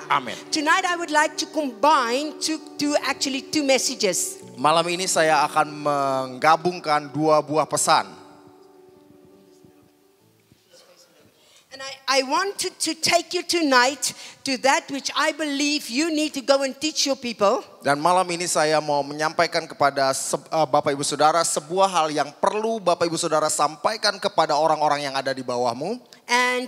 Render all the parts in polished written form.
Amin. Tonight I would like to combine actually two messages. Malam ini saya akan menggabungkan dua buah pesan. And I want to take you tonight to that which I believe you need to go and teach your people. Dan malam ini saya mau menyampaikan kepada Bapak Ibu Saudara sebuah hal yang perlu Bapak Ibu Saudara sampaikan kepada orang-orang yang ada di bawahmu. And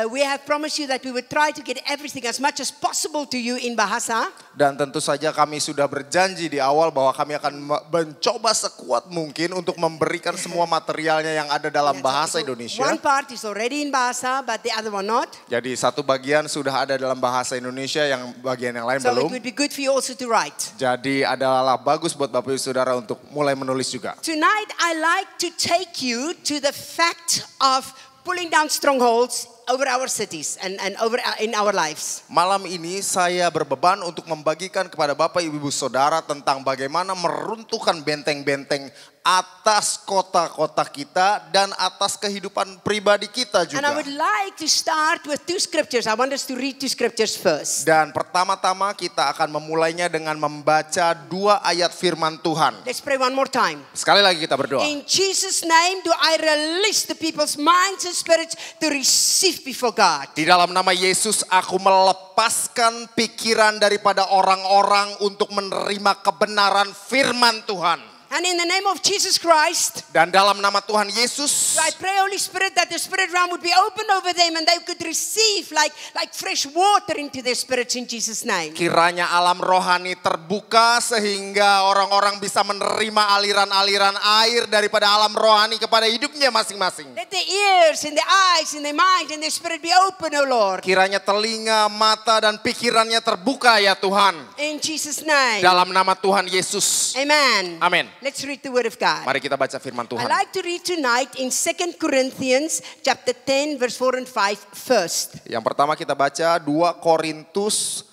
we have promised you that we would try to get everything as much as possible to you in Bahasa. Dan tentu saja kami sudah berjanji di awal bahwa kami akan mencoba sekuat mungkin untuk memberikan semua materialnya yang ada dalam bahasa Indonesia. One part is already in Bahasa, but the other one not. Jadi satu bagian sudah ada dalam bahasa Indonesia, yang bagian yang lain So belum. it would be good for you also to write. Jadi adalah bagus buat Bapak Ibu Saudara untuk mulai menulis juga. Tonight I like to take you to the fact of pulling down strongholds over our cities and over in our lives. Malam ini saya berbeban untuk membagikan kepada Bapak Ibu Saudara tentang bagaimana meruntuhkan benteng-benteng atas kota-kota kita dan atas kehidupan pribadi kita juga. And I would like to start with two scriptures. I want us to read two scriptures first. Dan pertama-tama kita akan memulainya dengan membaca dua ayat firman Tuhan. Let's pray one more time. Sekali lagi kita berdoa. In Jesus' name do I release the people's minds and spirits to receive before God. Di dalam nama Yesus aku melepaskan pikiran daripada orang-orang untuk menerima kebenaran firman Tuhan. And in the name of Jesus Christ, Dan dalam nama Tuhan Yesus, I pray, Holy Spirit, that the spirit realm would be open over them and they could receive like fresh water into their spirits in Jesus' name. kiranya alam rohani terbuka sehingga orang-orang bisa menerima aliran-aliran air daripada alam rohani kepada hidupnya masing-masing. Let the ears and the eyes and the mind and the spirit be open, O Lord. Kiranya telinga, mata dan pikirannya terbuka ya Tuhan. In Jesus' name. Dalam nama Tuhan Yesus. Amen. Amin. Let's read the word of God. Mari kita baca firman I Tuhan. like to read tonight in 2 Corinthians chapter 10 verse 4 and 5 first. Yang pertama kita baca 2 Korintus.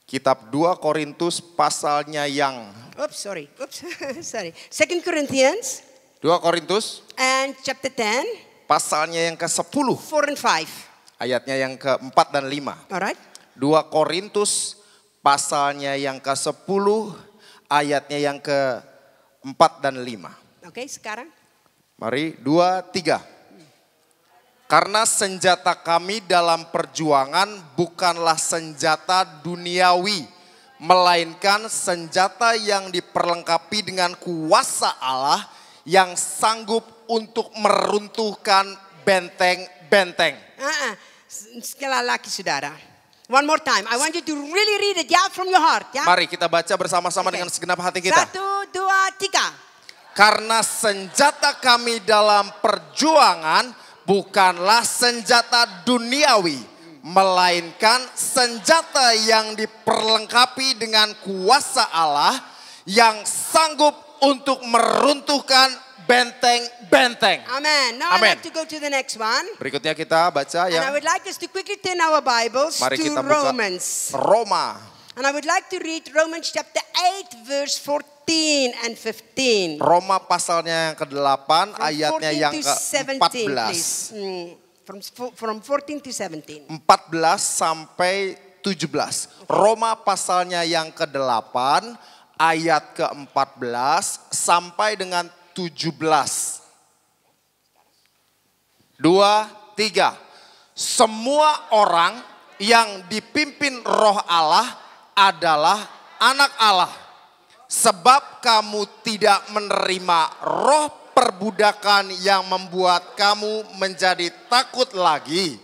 Kitab 2 Korintus pasalnya yang. Sorry. 2 Corinthians 2 Korintus and chapter 10, pasalnya yang ke-10. 4 and 5. Ayatnya yang ke-4 dan 5. Alright. 2 Korintus pasalnya yang ke-10, ayatnya yang ke-4 dan 5. Okay, sekarang. Mari 2, 3. Karena senjata kami dalam perjuangan bukanlah senjata duniawi, melainkan senjata yang diperlengkapi dengan kuasa Allah yang sanggup untuk meruntuhkan benteng-benteng. Sekali lagi saudara. One more time. I want you to really read it from your heart. Ya? Mari kita baca bersama-sama dengan segenap hati kita. 1, 2, 3. Karena senjata kami dalam perjuangan bukanlah senjata duniawi, melainkan senjata yang diperlengkapi dengan kuasa Allah yang sanggup untuk meruntuhkan benteng-benteng. Amen. Now Amen. I'd like to go to the next one. Berikutnya kita baca And I yang would like us to quickly turn our Bibles mari to kita buka Romans. Roma. And I would like to read Romans chapter 8 verse 14 and 15. Roma pasalnya yang ke-8 From ayatnya 14 yang to 17, please. ke-14. From 14 to 17. 14 sampai 17. Roma pasalnya yang ke-8 ayat ke-14 sampai dengan 17. 2, 3. Semua orang yang dipimpin Roh Allah adalah anak Allah. Sebab kamu tidak menerima roh perbudakan yang membuat kamu menjadi takut lagi.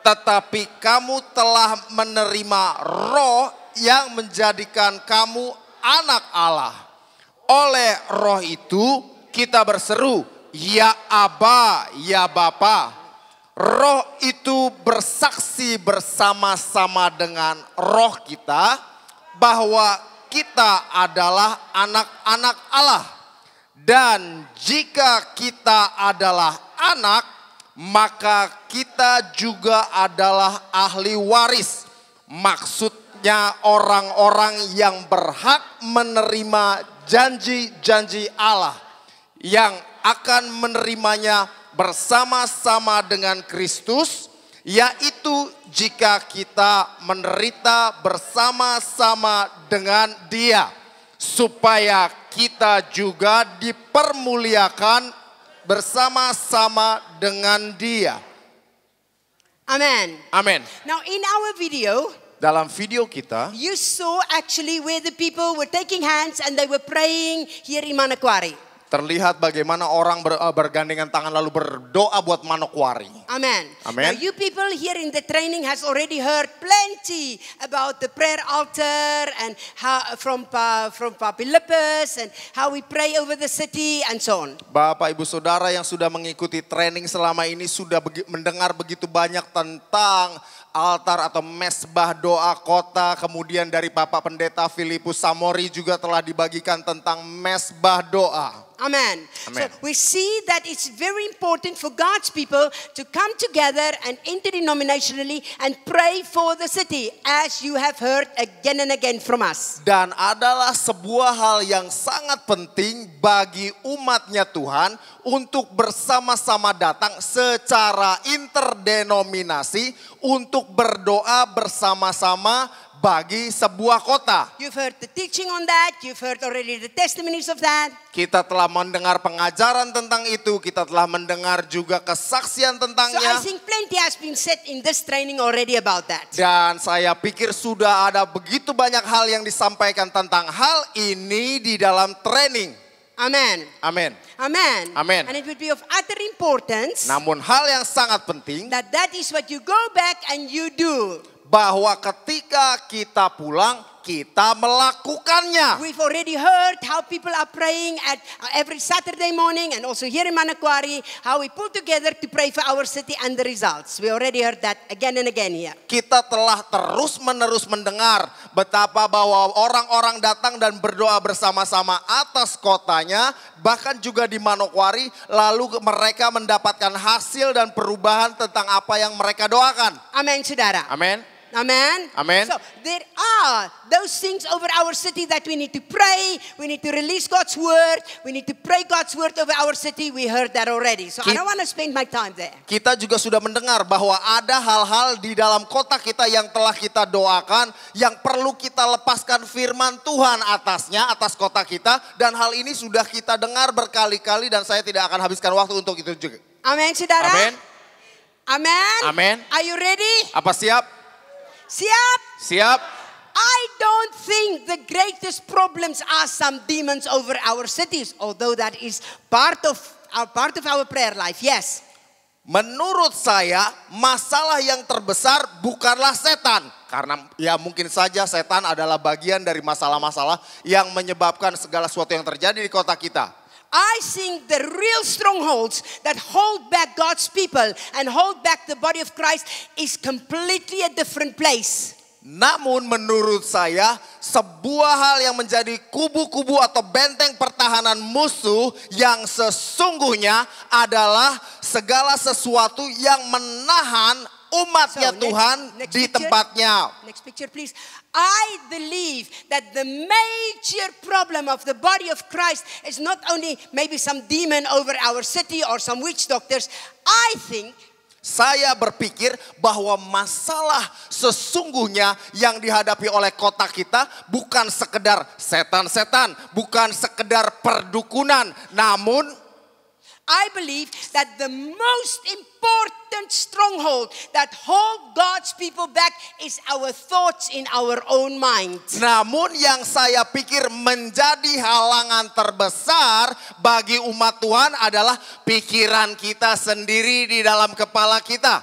Tetapi kamu telah menerima roh yang menjadikan kamu anak Allah. Oleh roh itu kita berseru, ya Aba, ya Bapa. Roh itu bersaksi bersama-sama dengan roh kita bahwa kita adalah anak-anak Allah. Dan jika kita adalah anak, maka kita juga adalah ahli waris. Maksudnya orang-orang yang berhak menerima janji-janji Allah, yang akan menerimanya bersama-sama dengan Kristus Yaitu jika kita menderita bersama-sama dengan Dia, supaya kita juga dipermuliakan bersama-sama dengan Dia. Amen. Amin. Now in our video, Dalam video kita, you saw actually where the people were taking hands and they were praying here in Manokwari. terlihat bagaimana orang bergandengan tangan lalu berdoa buat Manokwari. Amen. Amen. Now you people here in the training has already heard plenty about the prayer altar and how from Philippus and how we pray over the city and so on. Bapak Ibu Saudara yang sudah mengikuti training selama ini sudah mendengar begitu banyak tentang altar atau mesbah doa kota. Kemudian dari Bapak Pendeta Filipus Samori juga telah dibagikan tentang mesbah doa. Amen. Amen. So we see that it's very important for God's people to come together and interdenominationally and pray for the city, as you have heard again and again from us. Dan adalah sebuah hal yang sangat penting bagi umatnya Tuhan untuk bersama-sama datang secara interdenominasi untuk berdoa bersama-sama bagi sebuah kota. You've heard the teaching on that. You've heard already the testimonies of that. Kita telah mendengar pengajaran tentang itu. Kita telah mendengar juga kesaksian So tentangnya. I think plenty has been said in this training already about that. Dan saya pikir sudah ada begitu banyak hal yang disampaikan tentang hal ini di dalam training. Amen. Amin. Amen. Amen. And it would be of utter importance Namun hal yang sangat penting that is what you go back and you do. bahwa ketika kita pulang, kita melakukannya. We've already heard how people are praying at every Saturday morning and also here in Manokwari, how we pull together to pray for our city and the results. We already heard that again and again here. Kita telah terus-menerus mendengar betapa bahwa orang-orang datang dan berdoa bersama-sama atas kotanya, bahkan juga di Manokwari, lalu mereka mendapatkan hasil dan perubahan tentang apa yang mereka doakan. Amen, saudara. Amin. Amen. Amen. So there are those things over our city that we need to pray. We need to release God's word. We need to pray God's word over our city. We heard that already. So I don't want to spend my time there. Kita juga sudah mendengar bahwa ada hal-hal di dalam kota kita yang telah kita doakan, yang perlu kita lepaskan firman Tuhan atasnya, atas kota kita. Dan hal ini sudah kita dengar berkali-kali dan saya tidak akan habiskan waktu untuk itu juga. Amen, saudara. Amin. Amen. Amin. Are you ready? Apa siap? Siap. Siap. I don't think the greatest problems are some demons over our cities, although that is part of our prayer life. Yes. Menurut saya masalah yang terbesar bukanlah setan. Karena ya mungkin saja setan adalah bagian dari masalah-masalah yang menyebabkan segala sesuatu yang terjadi di kota kita. I think the real strongholds that hold back God's people and hold back the body of Christ is completely a different place. Namun menurut saya sebuah hal yang menjadi kubu-kubu atau benteng pertahanan musuh yang sesungguhnya adalah segala sesuatu yang menahan umatnya Tuhan di tempatnya. Next picture please. I believe that the major problem of the body of Christ is not only maybe some demon over our city or some witch doctors. I think saya berpikir bahwa masalah sesungguhnya yang dihadapi oleh kota kita bukan sekedar setan-setan, bukan sekedar perdukunan, namun I believe that the most important stronghold that hold God's people back is our thoughts in our own mind. namun yang saya pikir menjadi halangan terbesar bagi umat Tuhan adalah pikiran kita sendiri di dalam kepala kita.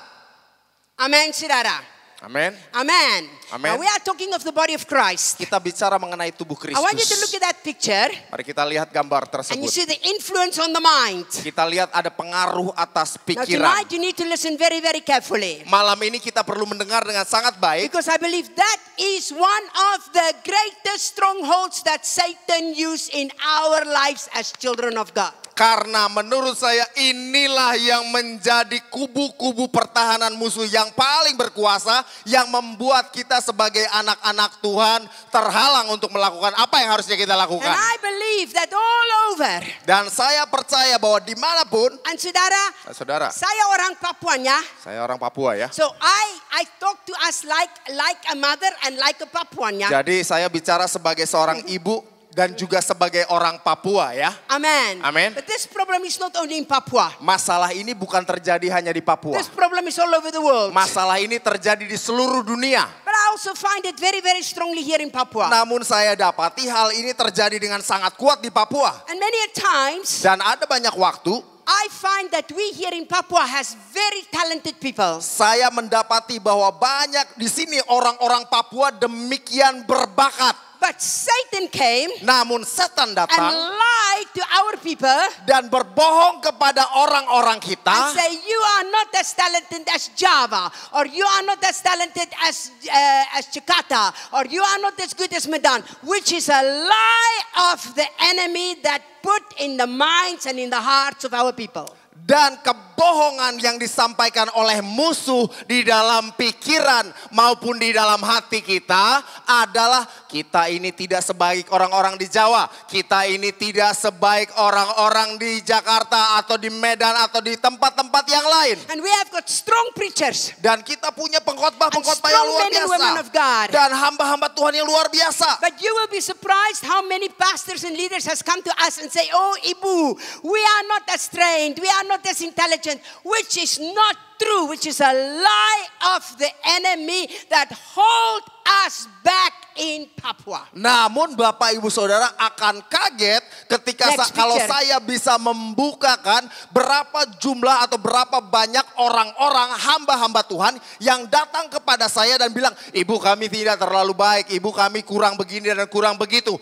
Amen, saudara. Amin. Amen. Amen. Now we are talking of the body of Christ. Kita bicara mengenai tubuh I want you to look Kristus. at that picture Mari kita lihat gambar and you tersebut. see the influence on the mind. Kita lihat ada pengaruh atas Now pikiran. tonight you need to listen very, very carefully. Malam ini kita perlu mendengar dengan sangat baik. Because I believe that is one of the greatest strongholds that Satan used in our lives as children of God. Karena menurut saya inilah yang menjadi kubu-kubu pertahanan musuh yang paling berkuasa, yang membuat kita sebagai anak-anak Tuhan terhalang untuk melakukan apa yang harusnya kita And lakukan. I believe that all over. Dan saya percaya bahwa dimanapun, And saudara, saudara, saya orang Papuanya. saya orang Papua ya. So I talk to us like a mother and like a Papuanya. Jadi saya bicara sebagai seorang ibu dan juga sebagai orang Papua ya. Amen. Amen. But this problem is not only in Papua. Masalah ini bukan terjadi hanya di Papua. This problem is all over the world. Masalah ini terjadi di seluruh dunia. But I also find it very, very strongly here in Papua. Namun saya dapati hal ini terjadi dengan sangat kuat di Papua. And many a times, Dan ada banyak waktu I find that we here in Papua has very talented people. saya mendapati bahwa banyak di sini orang-orang Papua demikian berbakat. But Satan came Namun setan and datang lied to our people dan berbohong kepada orang-orang and kita. say you are not as talented as Java, or you are not as talented as Jakarta, or you are not as good as Medan, which is a lie of the enemy that put in the minds and in the hearts of our people. Dan kebohongan yang disampaikan oleh musuh di dalam pikiran maupun di dalam hati kita adalah kita ini tidak sebaik orang-orang di Jawa. Kita ini tidak sebaik orang-orang di Jakarta atau di Medan atau di tempat-tempat yang lain. And we have got strong preachers. Dan kita punya pengkhotbah-pengkhotbah And yang strong luar men and biasa. women of God. Dan hamba-hamba Tuhan yang luar biasa. But you will be surprised how many pastors and leaders has come to us and say, oh, Ibu, we are not as trained, we are not as intelligent, which is not true, which is a lie of the enemy that hold us back in Papua. Namun Bapak Ibu Saudara akan kaget ketika Next kalau picture. saya bisa membukakan berapa jumlah atau berapa banyak orang-orang hamba-hamba Tuhan yang datang kepada saya dan bilang, Ibu kami tidak terlalu baik, Ibu kami kurang begini dan kurang begitu.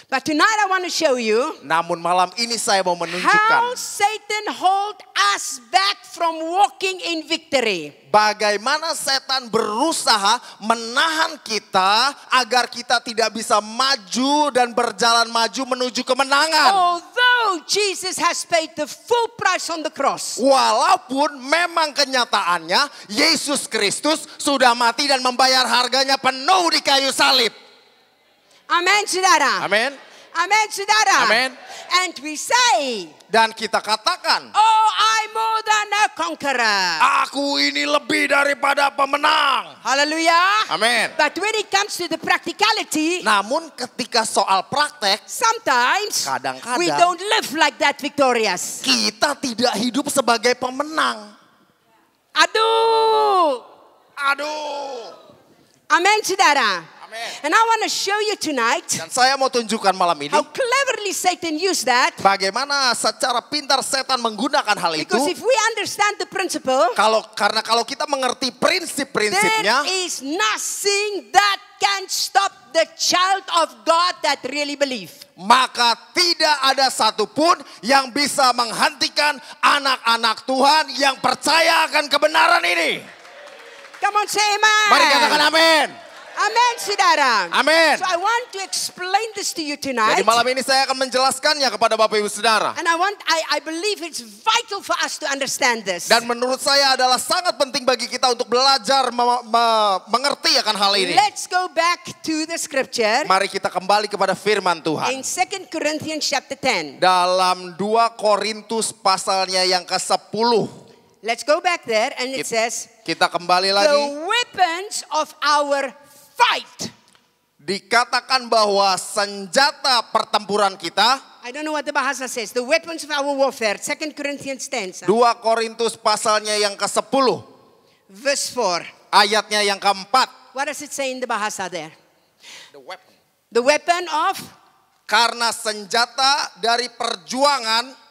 But tonight I want to show you Namun malam ini saya mau how menunjukkan Satan hold us back from walking in victory. bagaimana setan berusaha menahan kita agar kita tidak bisa maju dan berjalan maju menuju kemenangan. Although Jesus has paid the full price on the cross. Walaupun memang kenyataannya Yesus Kristus sudah mati dan membayar harganya penuh di kayu salib. Amen, saudara. Amin. Amen, saudara. Amen. And we say, Dan kita katakan, oh, I'm more than a conqueror. aku ini lebih daripada pemenang. Hallelujah. Amin. But when it comes to the practicality, Namun ketika soal praktek, sometimes Kadang-kadang we don't live like that victorious. kita tidak hidup sebagai pemenang. Aduh. Aduh. Amen, saudara. Amin. And I want to show you tonight Dan saya mau tunjukkan malam ini how cleverly Satan used that. bagaimana secara pintar setan menggunakan hal itu. Because if we understand the principle, Karena kalau kita mengerti prinsip-prinsipnya, there is nothing that can stop the child of God that really believe. maka tidak ada satupun yang bisa menghentikan anak-anak Tuhan yang percaya akan kebenaran ini. Come on, say amen. Mari katakan amin. Amen, saudara. Amin. So I want to explain this to you tonight. Jadi malam ini saya akan menjelaskannya kepada Bapak Ibu Saudara. And I believe it's vital for us to understand this. Dan menurut saya adalah sangat penting bagi kita untuk belajar mengerti akan hal ini. Let's go back to the scripture Mari kita kembali kepada firman Tuhan. in 2 Corinthians chapter 10. Dalam 2 Korintus pasalnya yang ke-10. Let's go back there and it says, Kita kembali the lagi. weapons of our fight. Dikatakan bahwa senjata pertempuran kita. I don't know what the Bahasa says. The weapons of our warfare. 2 Corinthians 10. 2 Korintus pasalnya yang ke-10. Verse 4. Ayatnya yang ke-4. What does it say in the Bahasa there? The weapon. The weapon of Karena senjata dari perjuangan.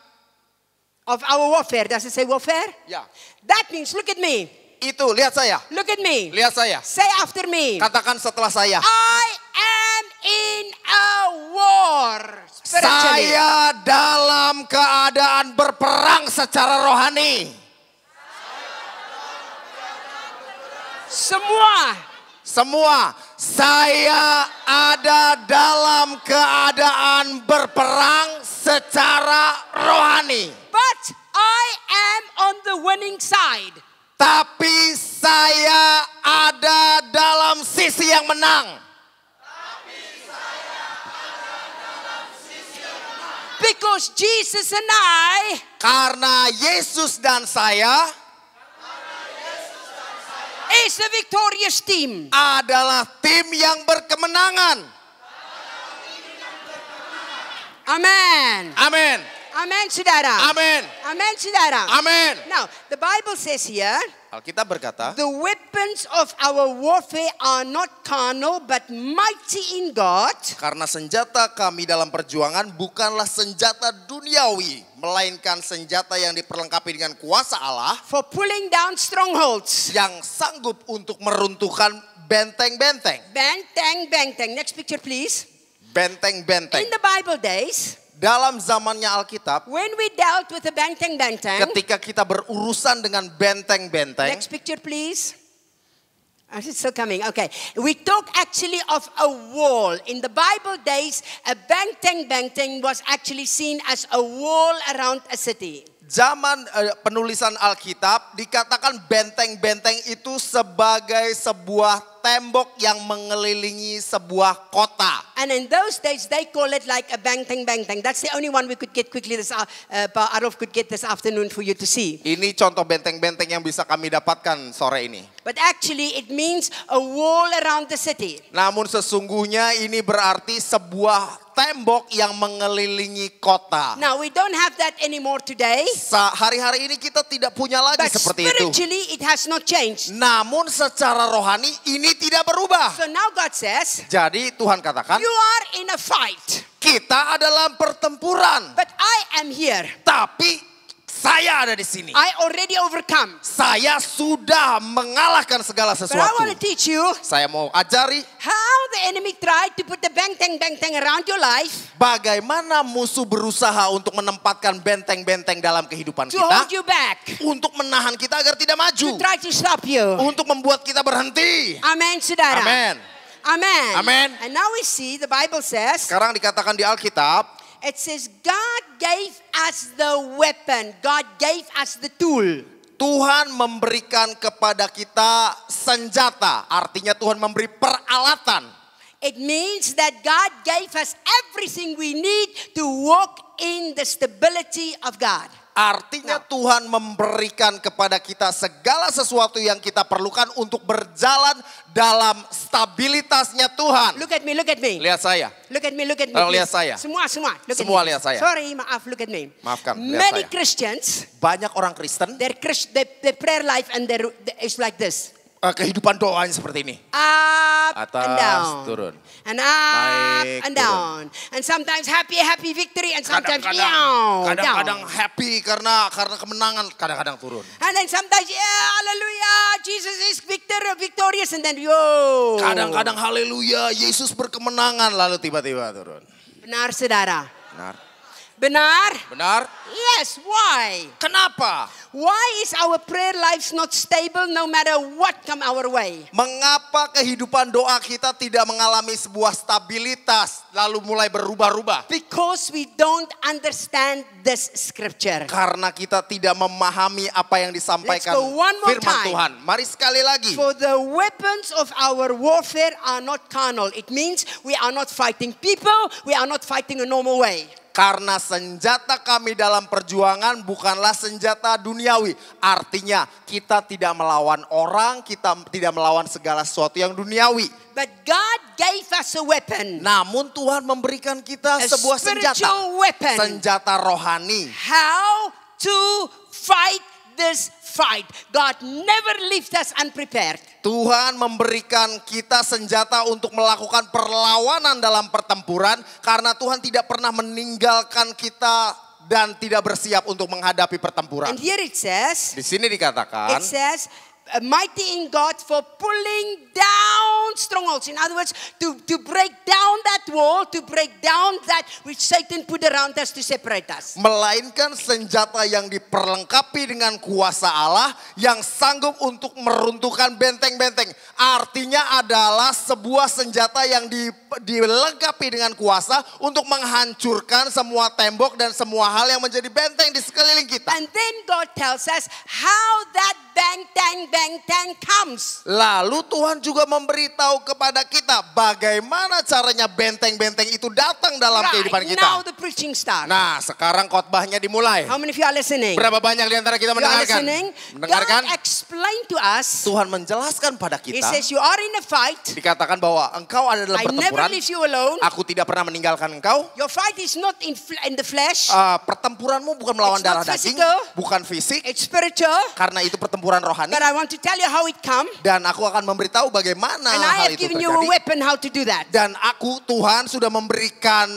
our warfare. Does it say warfare? Ya. That means, look at me. Itu, lihat saya. Look at me. Lihat saya. Say after me. Katakan setelah saya. I am in a war. Spiritually. Saya dalam keadaan berperang secara rohani. Semua. Saya ada dalam keadaan berperang secara rohani. rohani. But I am on the winning side. Tapi saya ada dalam sisi yang menang. Because Jesus and I Karena Yesus dan saya is a victorious team. adalah tim yang berkemenangan. Amen. Amin. Amen, saudara. Amin. Amen, saudara. Amin. Now, the Bible says here, Alkitab berkata, the weapons of our warfare are not carnal, but mighty in God. karena senjata kami dalam perjuangan bukanlah senjata duniawi, melainkan senjata yang diperlengkapi dengan kuasa Allah For pulling down strongholds. yang sanggup untuk meruntuhkan benteng-benteng. Bang, bang, bang. Next picture, please. Benteng-benteng. In the Bible days, Dalam zamannya Alkitab, when we dealt with the bang, bang, ketika kita berurusan dengan benteng-benteng, next picture, please. Oh, it's still coming. Okay. We talk actually of a wall. In the Bible days, a bang, was actually seen as a wall around a city. zaman penulisan Alkitab dikatakan benteng-benteng itu sebagai sebuah tembok yang mengelilingi sebuah kota. And in those days, they call it like a bang. That's the only one we could get quickly Arif could get this afternoon for you to see. Ini contoh benteng-benteng yang bisa kami dapatkan sore ini. But actually, it means a wall around the city. Namun sesungguhnya ini berarti sebuah tembok yang mengelilingi kota. Now, we don't have that anymore today. Hari-hari ini kita tidak punya lagi But seperti itu. spiritually, it has not changed. Namun secara rohani ini tidak berubah. So now God says, Jadi Tuhan katakan, you are in a fight, kita adalah pertempuran. but I am here. Tapi saya ada di sini. I already overcome. Saya sudah mengalahkan segala But I want to sesuatu. teach you Saya mau ajari how the enemy tried to put the bang around your life bagaimana musuh berusaha untuk menempatkan benteng-benteng dalam kehidupan to kita. hold you back, Untuk menahan kita agar tidak maju. to try to stop you. Untuk membuat kita berhenti. Amen, saudara. Amin. Amen. Amen. And now we see the Bible says, Sekarang dikatakan di Alkitab, it says God gave us the weapon. God gave us the tool. Tuhan memberikan kepada kita senjata. Artinya Tuhan memberi peralatan. It means that God gave us everything we need to walk in the stability of God. Artinya Tuhan memberikan kepada kita segala sesuatu yang kita perlukan untuk berjalan dalam stabilitasnya Tuhan. Look at me, look at me. Lihat saya. Look at me, look at me. Tolong lihat please. saya. Semua. Look Semua at me. lihat saya. Sorry, maaf, look at me. Maafkan, lihat Many saya. Christians, Banyak orang Kristen, their prayer life and is like this. kehidupan doanya seperti ini. Up Atas, and down. turun. And up Naik, and turun. down. And sometimes happy victory and sometimes Kadang-kadang down. happy karena kemenangan, kadang-kadang turun. And then sometimes, hallelujah, Jesus is victorious, and then, yo. Kadang-kadang haleluya, Yesus berkemenangan lalu tiba-tiba turun. Benar, saudara. Benar. Benar? Benar? Yes, why? Kenapa? Why is our prayer lives not stable no matter what come our way? Mengapa kehidupan doa kita tidak mengalami sebuah stabilitas lalu mulai berubah-ubah? Because we don't understand this scripture. Karena kita tidak memahami apa yang disampaikan Let's go one more firman time. Tuhan. Mari sekali lagi. For the weapons of our warfare are not carnal. It means we are not fighting people, we are not fighting a normal way. Karena senjata kami dalam perjuangan bukanlah senjata duniawi. Artinya kita tidak melawan orang, kita tidak melawan segala sesuatu yang duniawi. But God gave us a weapon. Namun Tuhan memberikan kita A sebuah senjata. spiritual weapon. Senjata rohani. How to fight this fight. God never leaves us unprepared. Tuhan memberikan kita senjata untuk melakukan perlawanan dalam pertempuran. Karena Tuhan tidak pernah meninggalkan kita dan tidak bersiap untuk menghadapi pertempuran. And here it says, Di sini dikatakan, it says, mighty in God for pulling down strongholds. In other words, to break down that wall, to break down that which Satan put around us to separate us. Melainkan senjata yang diperlengkapi dengan kuasa Allah yang sanggup untuk meruntuhkan benteng-benteng. Artinya adalah sebuah senjata yang dilengkapi dengan kuasa untuk menghancurkan semua tembok dan semua hal yang menjadi benteng di sekeliling kita. And then God tells us how that bang-tang comes. Lalu Tuhan juga memberitahu kepada kita bagaimana caranya benteng-benteng itu datang dalam kehidupan kita. Now the preaching starts. Nah, sekarang khotbahnya dimulai. How many of you are listening? Berapa banyak di antara kita You are mendengarkan? listening? Mendengarkan? God explained to us. Tuhan menjelaskan pada He kita. says you are in a fight. Dikatakan bahwa engkau ada dalam I never pertempuran. leave you alone. Aku tidak pernah meninggalkan engkau. Your fight is not in the flesh. Pertempuranmu bukan melawan It's not darah daging, physical. bukan fisik, It's spiritual. karena itu pertempuran rohani. But I want to tell you how it comes. Dan aku akan memberitahu bagaimana And I hal have itu given you a terjadi. weapon how to do that. Dan aku, Tuhan sudah memberikan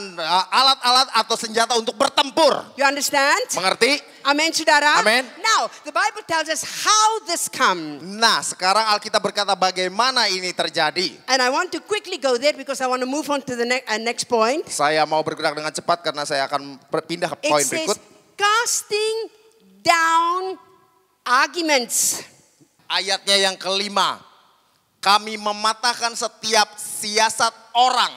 alat-alat atau senjata untuk bertempur. You understand? Mengerti? Amen, saudara. Amen. Now, the Bible tells us how this comes. Nah, sekarang Alkitab berkata bagaimana ini terjadi. And I want to quickly go there because I want to move on to the next point. Saya mau bergerak dengan cepat karena saya akan pindah ke It poin says, berikut. casting down arguments. Ayatnya yang kelima. Kami mematahkan setiap siasat orang.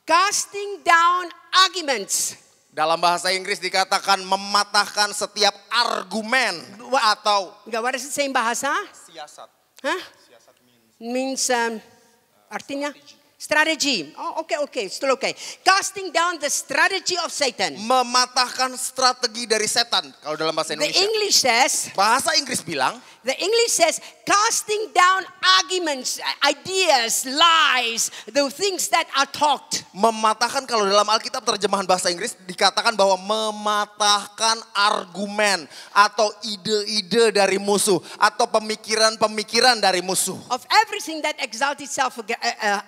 Casting down arguments. Dalam bahasa Inggris dikatakan mematahkan setiap argumen atau What does it say in bahasa? siasat. Huh? Means artinya? Strategy. Oh, okay, still okay. Casting down the strategy of Satan. Mematahkan strategi dari setan kalau dalam bahasa The Indonesia. English says, Bahasa Inggris bilang casting down arguments, ideas, lies, the things that are talked. mematahkan, kalau dalam Alkitab terjemahan bahasa Inggris dikatakan bahwa mematahkan argumen atau ide-ide dari musuh atau pemikiran-pemikiran dari musuh. Of everything that exalts itself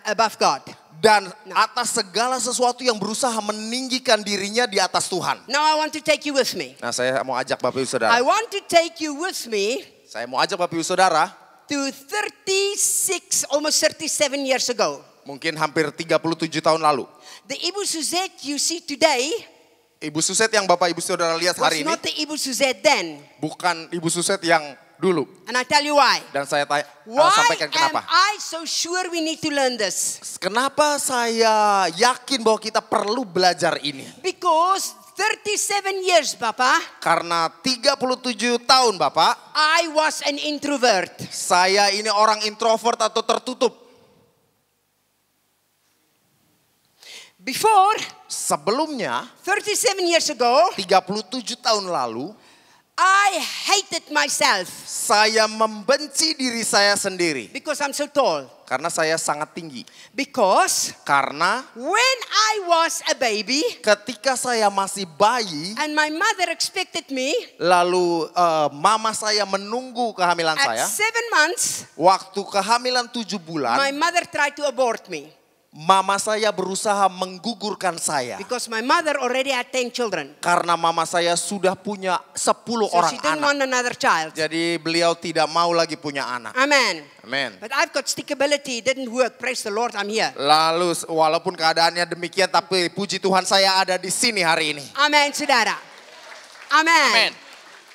above God. Dan atas segala sesuatu yang berusaha meninggikan dirinya di atas Tuhan. Now I want to take you with me. Nah, saya mau ajak Bapak Ibu Saudara. I want to take you with me Saya mau ajak Bapak Ibu Saudara. to 36, almost 37 years ago. Mungkin hampir 37 tahun lalu. The Ibu Suzette you see today Ibu Suset yang Bapak Ibu Saudara lihat was hari ini not the Ibu Suzette then. bukan Ibu Suset yang dulu. And I tell you why. Dan saya Why sampaikan am kenapa. I so sure we need to learn this? Kenapa saya yakin bahwa kita perlu belajar ini? Because 37 years, Papa, Karena 37 tahun Bapak, I was an introvert. saya ini orang introvert atau tertutup. Before, Sebelumnya, 37 years ago, 37 tahun lalu, I hated myself saya membenci diri saya sendiri. because I'm so tall. Karena saya sangat tinggi. Because Karena when I was a baby ketika saya masih bayi, and my mother expected me lalu mama saya menunggu kehamilan at saya. 7 months, Waktu kehamilan 7 bulan, my mother tried to abort me mama saya berusaha menggugurkan saya. because my mother already had 10 children. Karena mama saya sudah punya 10 So orang she didn't anak. want another child. Jadi beliau tidak mau lagi punya anak. Amen. Amin. But I've got stickability. It didn't work. Praise the Lord, I'm here. Lalu walaupun keadaannya demikian, tapi puji Tuhan saya ada di sini hari ini. Amen, saudara. Amen. Amen.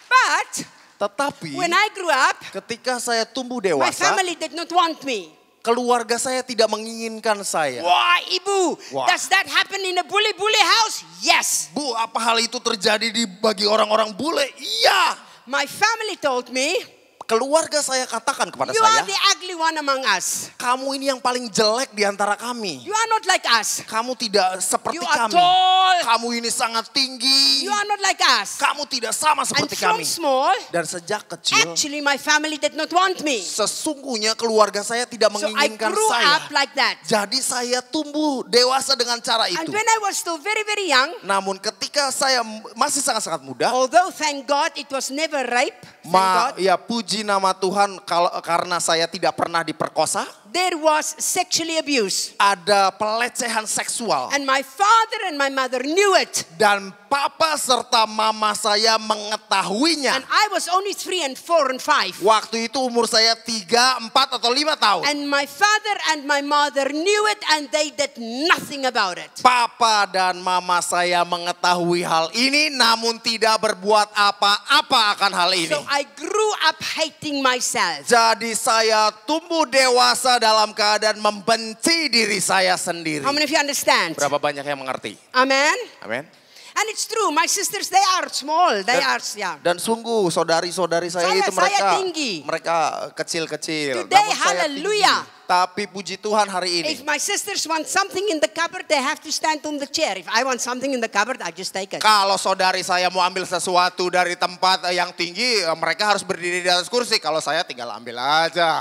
But Tetapi when I grew up, ketika saya tumbuh my dewasa, family did not want me. keluarga saya tidak menginginkan saya. Why, Ibu? Wah. Does that happen in a bully house? Yes. Bu, apa hal itu terjadi bagi orang-orang bule? Iya. My family told me, Keluarga saya katakan kepada you saya, are the ugly one among us. kamu ini yang paling jelek di antara kami. You are not like us. Kamu tidak seperti You are kami. tall. Kamu ini sangat tinggi. You are not like us. Kamu tidak sama And seperti from kami. small, Dan sejak kecil, actually my family did not want me. sesungguhnya keluarga saya tidak So I menginginkan grew saya. up like that. Jadi saya tumbuh dewasa dengan cara And itu. when I was still very, very young, Namun ketika saya masih sangat-sangat muda, although thank God it was never rape, thank God. ya puji puji nama Tuhan karena saya tidak pernah diperkosa. There was sexually abuse. Ada pelecehan seksual. And my father and my mother knew it. Dan papa serta mama saya mengetahuinya. And I was only 3 and 4 and 5. Waktu itu umur saya 3, 4 atau 5 tahun. And my father and my mother knew it and they did nothing about it. Papa dan mama saya mengetahui hal ini namun tidak berbuat apa-apa akan hal ini. So I grew up hating myself. Jadi saya tumbuh dewasa dalam keadaan membenci diri saya sendiri. How many of you understand? Berapa banyak yang mengerti? Amen. Amin. And it's true, my sisters, they are small. They are, yeah. Dan sungguh saudari-saudari saya itu Saya tinggi. mereka kecil-kecil. Today, Namun saya hallelujah. tinggi. Tapi puji Tuhan hari ini. If my sisters want something in the cupboard, they have to stand on the chair. If I want something in the cupboard, I just take it. Kalau saudari saya mau ambil sesuatu dari tempat yang tinggi, mereka harus berdiri di atas kursi. Kalau saya tinggal ambil aja.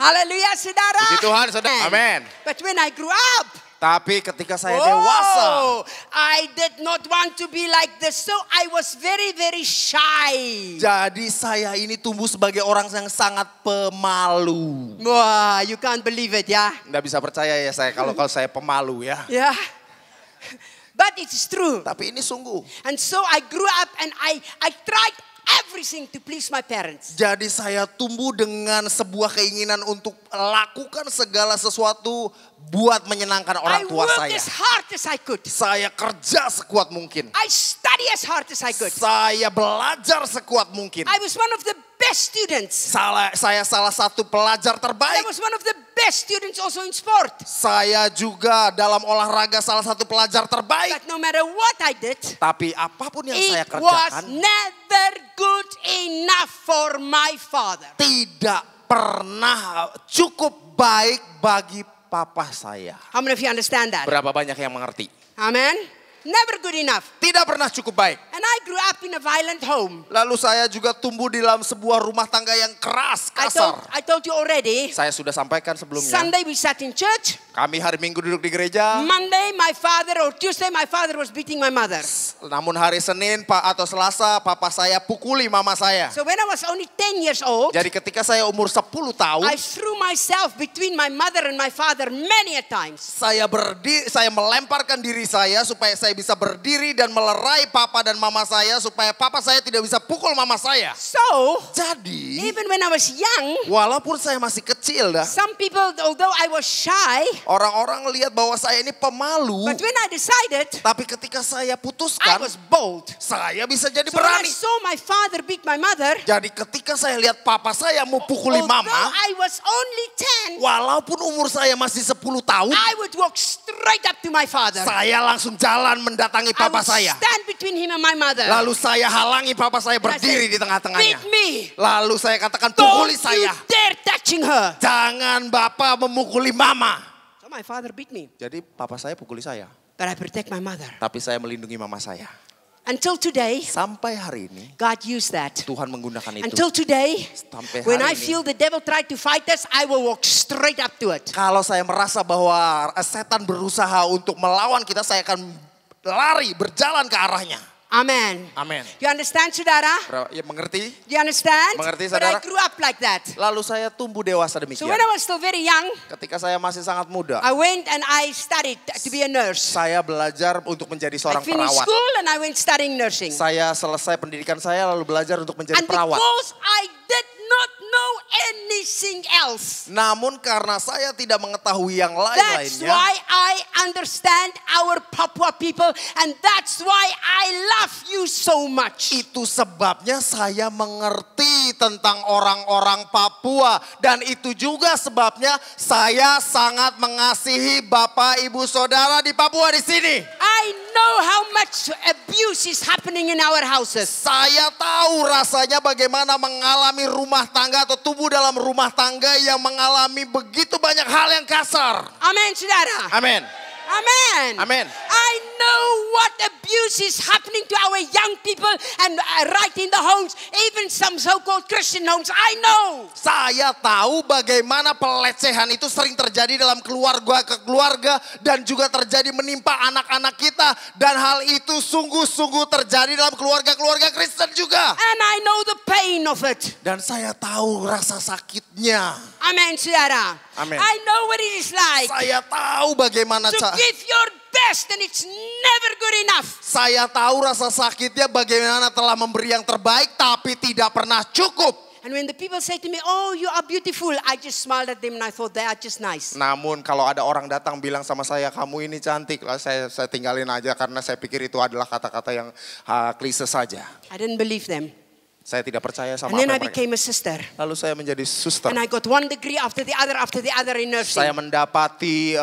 Hallelujah, saudara. Puji Tuhan, saudara. Amin. But when I grew up, Tapi ketika saya dewasa, I did not want to be like this. So I was very, very shy. jadi saya ini tumbuh sebagai orang yang sangat pemalu. Wah, you can't believe it, ya? Nggak bisa percaya ya saya kalau saya pemalu ya. Yeah. But it's true. Tapi ini sungguh. And so I grew up and I tried everything to please my parents. Jadi saya tumbuh dengan sebuah keinginan untuk lakukan segala sesuatu buat menyenangkan orang tua I worked saya. as hard as I could. Saya kerja sekuat mungkin. I study as hard as I could. Saya belajar sekuat mungkin. I was one of the best students. Saya salah satu pelajar I terbaik. was one of the best students also in sport. Saya juga dalam olahraga salah satu pelajar terbaik. But no matter what I did, Tapi apapun yang saya it was kerjakan never good enough for my father. tidak pernah cukup baik bagi papa saya. How many of you understand that? Berapa banyak yang mengerti? Amen. Never good enough. Tidak pernah cukup baik. And I grew up in a violent home. Lalu saya juga tumbuh di dalam sebuah rumah tangga yang keras, kasar. I told you already. Saya sudah sampaikan sebelumnya. Sunday we sat in church. Kami hari Minggu duduk di gereja. Monday my father or Tuesday my father was beating my mother. Namun hari Senin atau Selasa papa saya pukuli mama saya. So when I was only 10 years old, Jadi ketika saya umur 10 tahun, I threw myself between my mother and my father many a times. saya melemparkan diri saya supaya saya bisa berdiri dan melerai papa dan mama saya supaya papa saya tidak bisa pukul mama saya. So, Jadi, even when I was young, walaupun saya masih kecil dah, some people, although I was shy, orang-orang lihat bahwa saya ini pemalu. but when I decided, Tapi ketika saya I putuskan, was bold. saya bisa jadi So when I berani. saw my father beat my mother, Jadi ketika saya lihat papa saya mau pukuli although mama, I was only 10, walaupun umur saya masih 10 tahun, I would walk straight up to my father. saya langsung jalan mendatangi I papa would saya. stand between him and my mother. Lalu saya halangi papa saya And I berdiri said, di tengah-tengahnya. beat me. Lalu saya katakan Don't pukuli you saya. dare touching her. Jangan bapak memukuli mama. So my father beat me. Jadi papa saya pukuli saya. But I protect my mother. Tapi saya melindungi mama saya. Until today, Sampai hari ini God used that. Tuhan menggunakan itu. Until today, Sampai when hari I ini. feel the devil try to fight us, I will walk straight up to it. Kalau saya merasa bahwa setan berusaha untuk melawan kita, saya akan lari berjalan ke arahnya. Amen. Amin. You understand, saudara? Ya mengerti? Do you understand? Mengerti, But I saudara? grew up like that. Lalu saya tumbuh dewasa So demikian. when I was still very young, Ketika saya masih sangat muda, I went and I studied to be a nurse. saya belajar untuk menjadi I seorang finished perawat. school and I went studying nursing. Saya selesai pendidikan saya lalu belajar untuk menjadi And perawat. because I did not know anything else, Namun karena saya tidak mengetahui yang that's lain-lainnya, why I understand our Papua people and that's why I love you so much. itu sebabnya saya mengerti tentang orang-orang Papua. Dan itu juga sebabnya saya sangat mengasihi Bapak, Ibu, Saudara di Papua di sini. I know how much abuse is happening in our houses. Saya tahu rasanya bagaimana mengalami rumah tangga atau tumbuh dalam rumah tangga yang mengalami begitu banyak hal yang kasar. Amen, saudara. Amin. Amen. Amen. I know what abuse is happening to our young people and right in the homes, even some so-called Christian homes. I know. Saya tahu bagaimana pelecehan itu sering terjadi dalam keluarga ke keluarga dan juga terjadi menimpa anak-anak kita, dan hal itu sungguh-sungguh terjadi dalam keluarga-keluarga Kristen juga. And I know the pain of it. Dan saya tahu rasa sakitnya. Amen, saudara. Amen. I know what it is like Saya tahu bagaimana to give your best and it's never good enough. Saya tahu rasa sakitnya bagaimana telah memberi yang terbaik tapi tidak pernah cukup. And when the people say to me, oh, you are beautiful, I just smiled at them and I thought they are just nice. Namun kalau ada orang datang bilang sama saya, kamu ini cantik, lah saya tinggalin aja karena saya pikir itu adalah kata-kata yang klise saja. I didn't believe them. Saya tidak percaya sama And then I apa mereka. became a sister. Lalu saya menjadi suster. And I got one degree after the other in nursing. Saya mendapati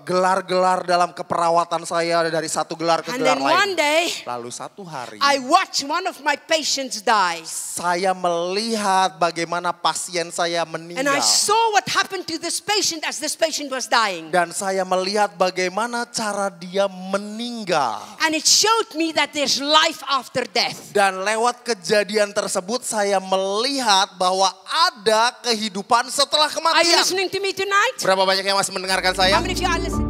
gelar-gelar dalam keperawatan saya dari satu gelar ke And gelar then one lain. day, Lalu satu hari I watched one of my patients die. saya melihat bagaimana pasien saya meninggal. And I saw what happened to this patient as this patient was dying. Dan saya melihat bagaimana cara dia meninggal. And it showed me that there's life after death. Dan lewat kejadian tersebut saya melihat bahwa ada kehidupan setelah Are you kematian. listening to me tonight? Berapa banyak yang masih mendengarkan saya? How many of you are listening?